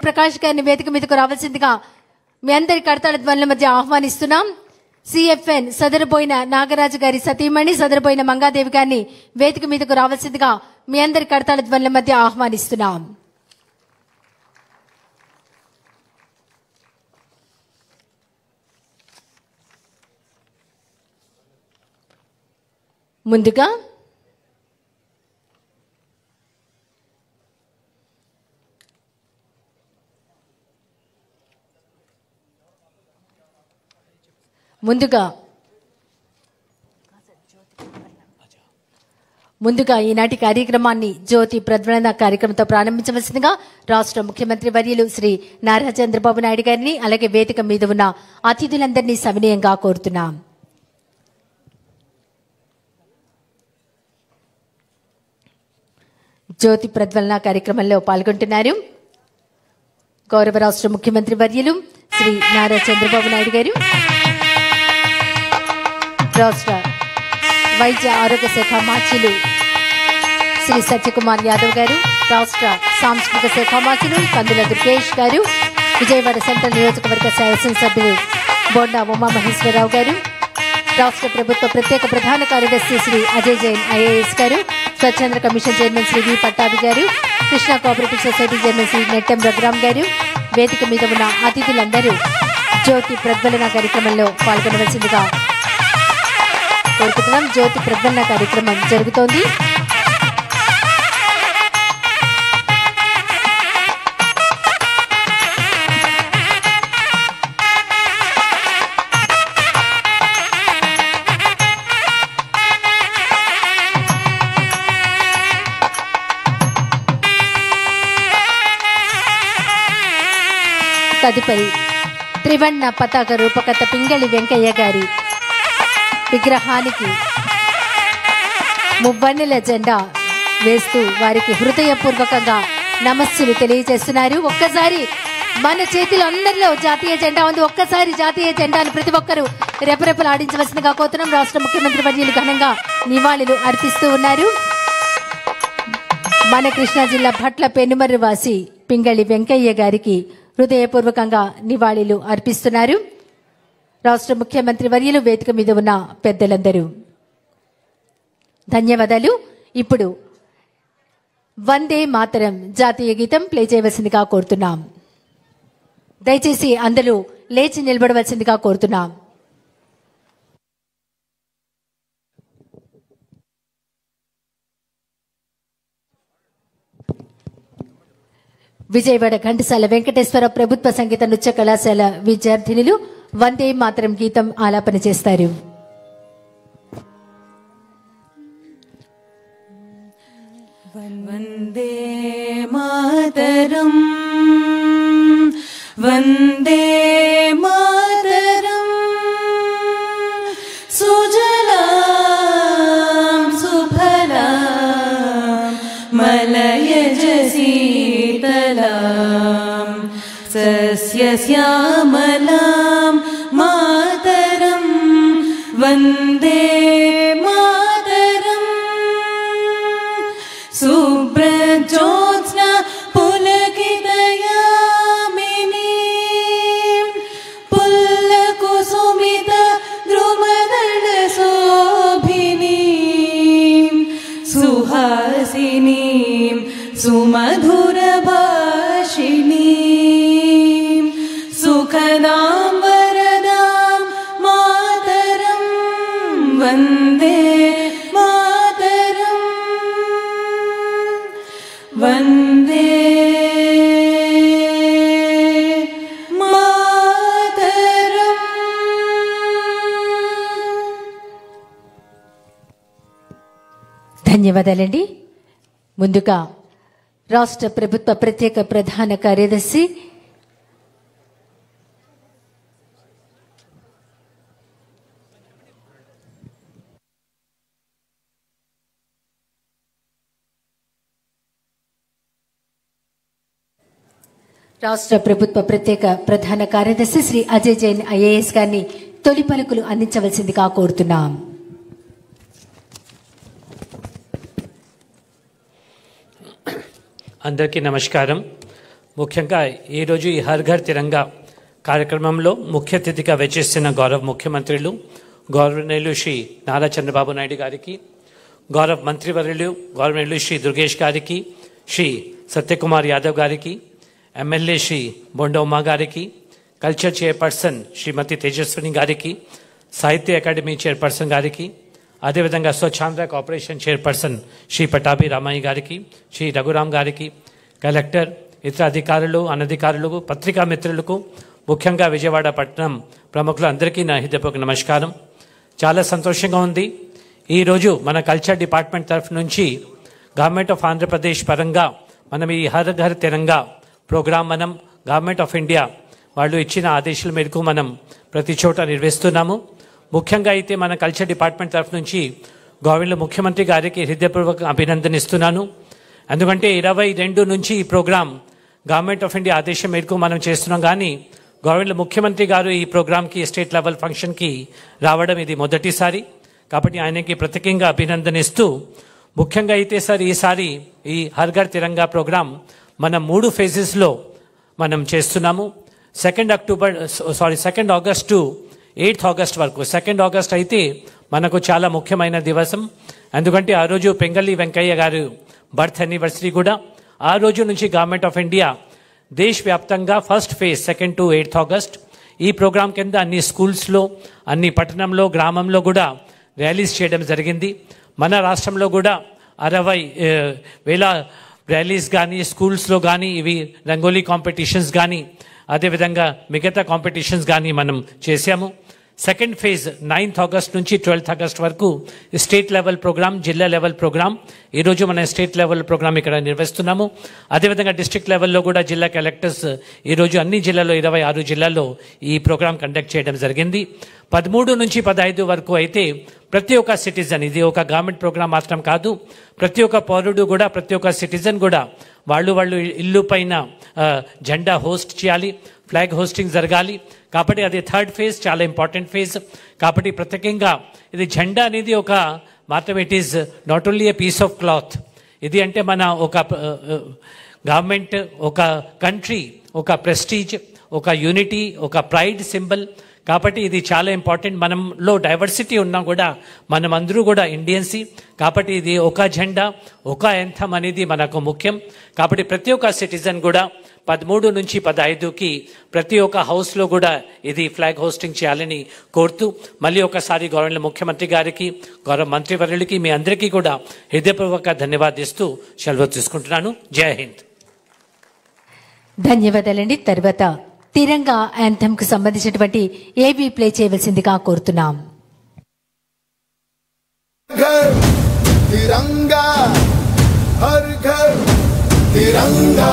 ప్రకాష్ గారిని వేదిక మీదకు రావాల్సిందిగా మీ అందరి కడతాళ ధ్వనుల మధ్య ఆహ్వానిస్తున్నాం. సిఎఫ్ఎన్ సదరబోయిన నాగరాజు గారి సతీమణి సదరబోయిన మంగాదేవి గారిని వేదిక మీదకు రావాల్సిందిగా మీ అందరి కడతాళ ధ్వనుల మధ్య ఆహ్వానిస్తున్నాం. ముందుగా ఈనాటి కార్యక్రమాన్ని జ్యోతి ప్రజ్వలన కార్యక్రమంతో ప్రారంభించవలసిందిగా రాష్ట్ర ముఖ్యమంత్రి వర్యులు శ్రీ నారా చంద్రబాబు నాయుడు గారిని అలాగే వేదిక మీద ఉన్న అతిథులందరినీ సవినయంగా కోరుతున్నాం. జ్యోతి ప్రజ్వలన కార్యక్రమంలో పాల్గొంటున్నారు గౌరవ రాష్ట్ర ముఖ్యమంత్రి వర్యులు శ్రీ నారా చంద్రబాబు నాయుడు గారు, రాష్ట్ర వైద్య ఆరోగ్య శాఖ మార్చులు శ్రీ సత్యకుమార్ యాదవ్ గారు, రాష్ట్ర సాంస్కృతిక శాఖ మార్చులు కందుల దుర్గేష్ గారు, విజయవాడ సెంట్రల్ నియోజకవర్గ శాసనసభ్యులు బోండా ఉమామహేశ్వరరావు గారు, రాష్ట్ర ప్రభుత్వ ప్రత్యేక ప్రధాన కార్యదర్శి శ్రీ అజయ్ జైన్ ఐఏఎస్ గారు, స్వచ్ఛంద commission chairman Shri V Pattabhi గారు, Krishna cooperative society chairman Shri Nettem Raghuram గారు, వేదిక మీద ఉన్న అతిథులందరూ జ్యోతి ప్రజ్వలన కార్యక్రమంలో పాల్గొనవలసిందిగా కోరుకుంటున్నాం. జ్యోతి ప్రజ్వలన కార్యక్రమం జరుగుతోంది. తదుపరి త్రివర్ణ పతాక రూపకర్త పింగళి వెంకయ్య గారి విగ్రహానికి మువ్వన్నెల జెండా వేస్తూ వారికి హృదయపూర్వకంగా నమస్సులు తెలియజేస్తున్నారు. ఒక్కసారి మన చేతిలో అందరిలో జాతీయ జెండా ఉంది. ఒక్కసారి జాతీయ జెండాను ప్రతి ఒక్కరూ రెపరెపలాడించవలసిందిగా కోరుతున్నాం. రాష్ట్ర ముఖ్యమంత్రి వర్యులు ఘనంగా నివాళులు అర్పిస్తూ ఉన్నారు. మన కృష్ణా జిల్లా భట్ల పెనుమర్రు వాసి పింగళి వెంకయ్య గారికి హృదయపూర్వకంగా నివాళులు అర్పిస్తున్నారు. రాష్ట్ర ముఖ్యమంత్రి వర్యులు వేదిక మీద ఉన్న పెద్దలందరూ ధన్యవాదాలు. ఇప్పుడు వందే మాతరం జాతీయ గీతం ప్లే చేయవలసిందిగా కోరుతున్నాం. దయచేసి అందరూ లేచి నిలబడవలసిందిగా కోరుతున్నాం. విజయవాడ ఘంటసాల వెంకటేశ్వర ప్రభుత్వ సంగీత నృత్య కళాశాల విద్యార్థినులు వందే మాతరం గీతం ఆలాపన చేస్తారు. వందే మాతరం వందే మాతరం సుజలాం సుఫలాం మలయజ శీతలాం సస్యశ్యామలాం మాతరం వందే మాతరం శుభ్రజ్యోత్స్నా పులకితయామినీం పుల్లకుసుమిత ద్రుమదళ శోభినీం సుహాసినీం సుమధుర భాషిణీం సుఖదాం వరదాం మాతరం వందే మాతరం వందే మాతరం. ధన్యవాదాలండి. ముందుగా రాష్ట్ర ప్రభుత్వ ప్రత్యేక ప్రధాన కార్యదర్శి రాష్ట్ర ప్రభుత్వ ప్రత్యేక ప్రధాన కార్యదర్శి శ్రీ అజయ్ జైన్ ఐఏఎస్ గారిని తొలి పలుకులు అందించవలసిందిగా కోరుతున్నాం. అందరికీ నమస్కారం. ముఖ్యంగా ఈరోజు ఈ హర్ ఘర్ తిరంగా కార్యక్రమంలో ముఖ్య అతిథిగా వచ్చేసిన గౌరవ ముఖ్యమంత్రులు గౌరవనీయులు శ్రీ నారా చంద్రబాబు నాయుడు గారికి, గౌరవ మంత్రివర్యులు గౌరవనీయులు శ్రీ దుర్గేష్ గారికి, శ్రీ సత్యకుమార్ యాదవ్ గారికి, ఎమ్మెల్యే శ్రీ బొండ ఉమా గారికి, కల్చర్ చైర్పర్సన్ శ్రీమతి తేజస్విని గారికి, సాహిత్య అకాడమీ చైర్పర్సన్ గారికి, అదేవిధంగా స్వచ్ఛాంధ్ర కార్పొరేషన్ చైర్పర్సన్ శ్రీ పటాభి రామయ్య గారికి, శ్రీ రఘురామ్ గారికి, కలెక్టర్, ఇతర అధికారులు అనధికారులు పత్రికా మిత్రులకు, ముఖ్యంగా విజయవాడ పట్టణం ప్రముఖులందరికీ నా హృదయపూర్వక నమస్కారం. చాలా సంతోషంగా ఉంది. ఈరోజు మన కల్చర్ డిపార్ట్మెంట్ తరఫు నుంచి గవర్నమెంట్ ఆఫ్ ఆంధ్రప్రదేశ్ పరంగా మనం ఈ హర్ ఘర్ తిరంగా ప్రోగ్రాం మనం గవర్నమెంట్ ఆఫ్ ఇండియా వాళ్ళు ఇచ్చిన ఆదేశాల మేరకు మనం ప్రతి చోట నిర్వహిస్తున్నాము. ముఖ్యంగా అయితే మన కల్చర్ డిపార్ట్మెంట్ తరఫు నుంచి గవర్నమెంట్ ముఖ్యమంత్రి గారికి హృదయపూర్వక అభినందనిస్తున్నాను. ఎందుకంటే 22 నుంచి ఈ ప్రోగ్రాం గవర్నమెంట్ ఆఫ్ ఇండియా ఆదేశం మేరకు మనం చేస్తున్నాం. కానీ గవర్నమెంట్ ముఖ్యమంత్రి గారు ఈ ప్రోగ్రాంకి స్టేట్ లెవెల్ ఫంక్షన్కి రావడం ఇది మొదటిసారి. కాబట్టి ఆయనకి ప్రత్యేకంగా అభినందనిస్తూ, ముఖ్యంగా అయితే సార్ ఈసారి ఈ హర్ ఘర్ తిరంగా ప్రోగ్రాం మనం 3 ఫేజెస్లో మనం చేస్తున్నాము. 2 ఆగస్ట్ టు 8 ఆగస్ట్ వరకు. 2 ఆగస్ట్ అయితే మనకు చాలా ముఖ్యమైన దివసం. ఎందుకంటే ఆ రోజు పెంగళి వెంకయ్య గారు బర్త్ యానివర్సరీ కూడా. ఆ రోజు నుంచి గవర్నమెంట్ ఆఫ్ ఇండియా దేశవ్యాప్తంగా ఫస్ట్ ఫేజ్ 2 to 8 ఆగస్ట్ ఈ ప్రోగ్రాం కింద అన్ని స్కూల్స్లో, అన్ని పట్టణంలో, గ్రామంలో కూడా ర్యాలీస్ చేయడం జరిగింది. మన రాష్ట్రంలో కూడా 60,000 ర్యాలీస్ కానీ, స్కూల్స్లో కానీ, ఇవి రంగోలీ కాంపిటీషన్స్ కానీ, అదేవిధంగా మిగతా కాంపిటీషన్స్ కానీ మనం చేశాము. సెకండ్ ఫేజ్ 9th ఆగస్ట్ నుంచి 12th ఆగస్ట్ వరకు స్టేట్ లెవెల్ ప్రోగ్రామ్, జిల్లా లెవెల్ ప్రోగ్రామ్. ఈరోజు మన స్టేట్ లెవెల్ ప్రోగ్రామ్ ఇక్కడ నిర్వహిస్తున్నాము. అదేవిధంగా డిస్ట్రిక్ట్ లెవెల్లో కూడా జిల్లా కలెక్టర్స్ ఈరోజు అన్ని జిల్లాల్లో 26 జిల్లాల్లో ఈ ప్రోగ్రామ్ కండక్ట్ చేయడం జరిగింది. 13 నుంచి 15 వరకు అయితే ప్రతి ఒక్క సిటిజన్, ఇది ఒక గవర్నమెంట్ ప్రోగ్రామ్ మాత్రం కాదు, ప్రతి ఒక్క పౌరుడు కూడా, ప్రతి ఒక్క సిటిజన్ కూడా వాళ్ళు ఇల్లు పైన జెండా హోస్ట్ చేయాలి, ఫ్లాగ్ హోస్టింగ్ జరగాలి. కాబట్టి అది 3rd ఫేజ్, చాలా ఇంపార్టెంట్ ఫేజ్. కాబట్టి ప్రత్యేకంగా ఇది జెండా అనేది ఒక మాత్రం, it is not only a piece of cloth. ఇది అంటే మన ఒక గవర్నమెంట్, ఒక కంట్రీ, ఒక ప్రెస్టీజ్, ఒక యూనిటీ, ఒక ప్రైడ్ సింబల్. కాబట్టి ఇది చాలా ఇంపార్టెంట్. మనంలో డైవర్సిటీ ఉన్నా కూడా మనమందరూ కూడా ఇండియన్సీ. కాబట్టి ఇది ఒక జెండా, ఒక యాంథమ్ అనేది మనకు ముఖ్యం. కాబట్టి ప్రతి ఒక్క సిటిజన్ కూడా 13 నుంచి 15కి ప్రతి ఒక్క హౌస్లో కూడా ఇది ఫ్లాగ్ హోస్టింగ్ చేయాలని కోరుతూ, మళ్ళీ ఒకసారి గవర్నమెంట్ ముఖ్యమంత్రి గారికి, గౌరవ మంత్రివర్యులకి, మీ అందరికీ కూడా హృదయపూర్వక ధన్యవాదిస్తూ సెలవు తీసుకుంటున్నాను. జై హింద్. ధన్యవాదాలండి. తర్వాత తిరంగా యాంథమ్ కు సంబంధించినటువంటి ఏబీ ప్లే చేయవలసిందిగా కోరుతున్నాం. తిరంగా హర్ ఘర్ తిరంగా.